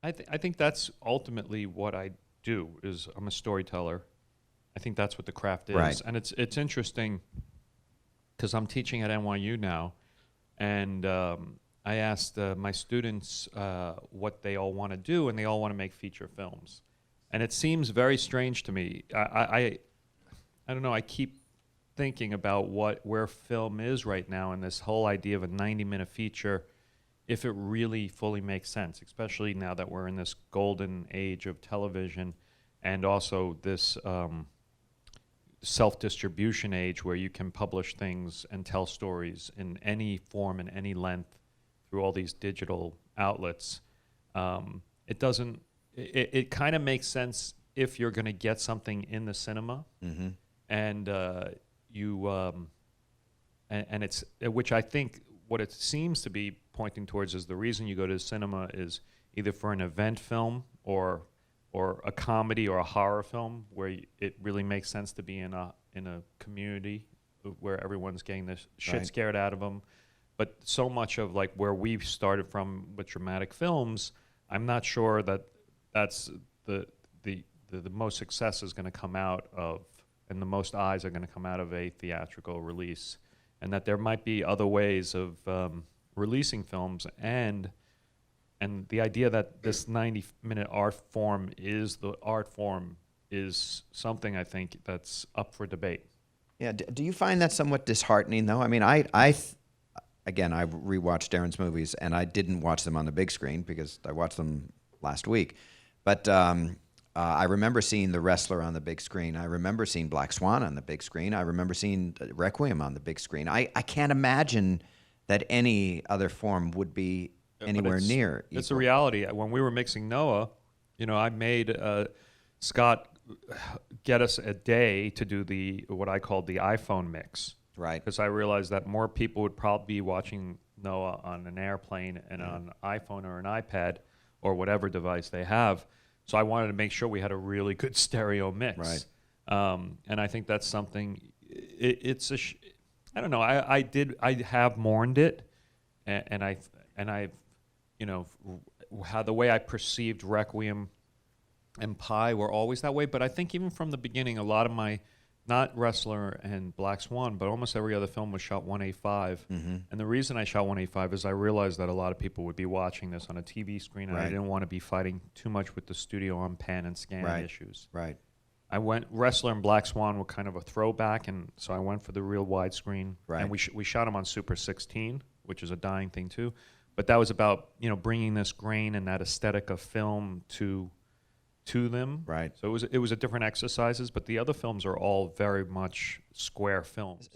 I think that's ultimately what I do. Is I'm a storyteller. I think that's what the craft is, Right. and it's interesting because I'm teaching at NYU now, and I asked my students what they all want to do, and they all want to make feature films, and it seems very strange to me. I don't know. I keep thinking about where film is right now, and this whole idea of a 90-minute feature, if it really fully makes sense, especially now that we're in this golden age of television, and also this self-distribution age where you can publish things and tell stories in any form and any length through all these digital outlets. It doesn't. It kind of makes sense if you're going to get something in the cinema, Mm-hmm. and you and it's which I think what it seems to be pointing towards is the reason you go to the cinema is either for an event film or a comedy or a horror film where it really makes sense to be in a community where everyone's getting the shit Right. scared out of them. But so much of like where we've started from with dramatic films, I'm not sure that that's the most success is going to come out of, and the most eyes are going to come out of a theatrical release, and that there might be other ways of releasing films, and the idea that this 90-minute art form is the art form is something I think that's up for debate. Yeah. Do you find that somewhat disheartening, though? I mean, again, I rewatched Darren's movies, and I didn't watch them on the big screen because I watched them last week. But I remember seeing The Wrestler on the big screen. I remember seeing Black Swan on the big screen. I remember seeing Requiem on the big screen. I can't imagine that any other form would be But anywhere near it's a equal. reality. When we were mixing Noah, I made Scott get us a day to do what I called the iPhone mix, Right. because I realized that more people would probably be watching Noah on an airplane and on an iPhone or an iPad or whatever device they have. So I wanted to make sure we had a really good stereo mix. Right. And I think that's something. I don't know. I have mourned it, and I've how the way I perceived Requiem and Pi were always that way. But I think even from the beginning, a lot of my, not Wrestler and Black Swan, but almost every other film was shot 1:8:5. Mm-hmm. And the reason I shot 1:8:5 is I realized that a lot of people would be watching this on a TV screen, and I Right. didn't want to be fighting too much with the studio on pan and scan Right. issues. Right. Wrestler and Black Swan were kind of a throwback, and so I went for the real widescreen. Right. And we shot them on Super 16, which is a dying thing too. But that was about bringing this grain and that aesthetic of film to them. Right. So it was a different exercises, but the other films are all very much square films.